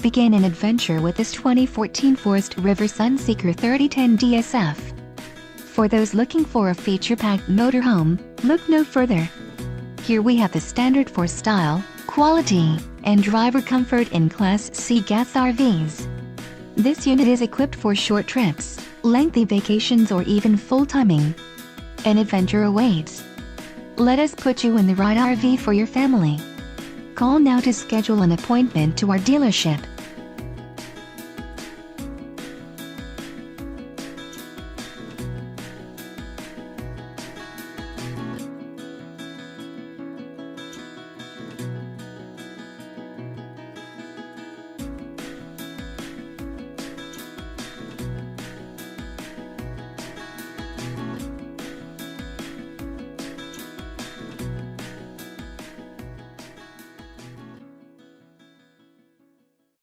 Begin an adventure with this 2014 Forest River Sunseeker 3010 DSF. For those looking for a feature-packed motorhome, look no further. Here we have the standard for style, quality, and driver comfort in Class C gas RVs. This unit is equipped for short trips, lengthy vacations, or even full timing. An adventure awaits. Let us put you in the right RV for your family. Call now to schedule an appointment to our dealership.